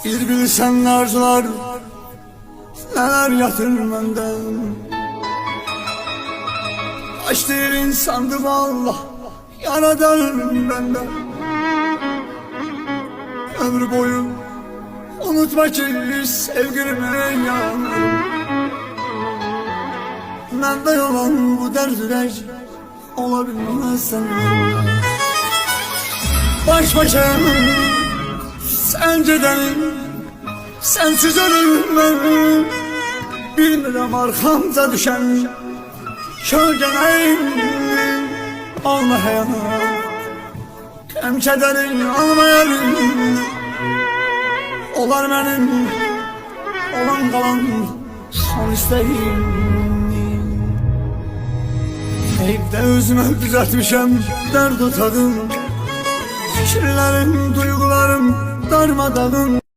Bir bilsen arzular neler yatır benden. Kaç değil insandım Allah yaradan benden. Ömür boyu unutma ki sevgilime yanarım. Bende olan bu derdler olabilmez senden. Baş başa senceden sensiz ölürüm. Bilmirəm arxamca düşen kölgelerin alma həyat. Kəm kədərin almayarım. Olar mənim olan qalan son istəyim. Evdə özümə düzəltmişəm dərd utadım. Fikirlərim, duygularım darmadağın.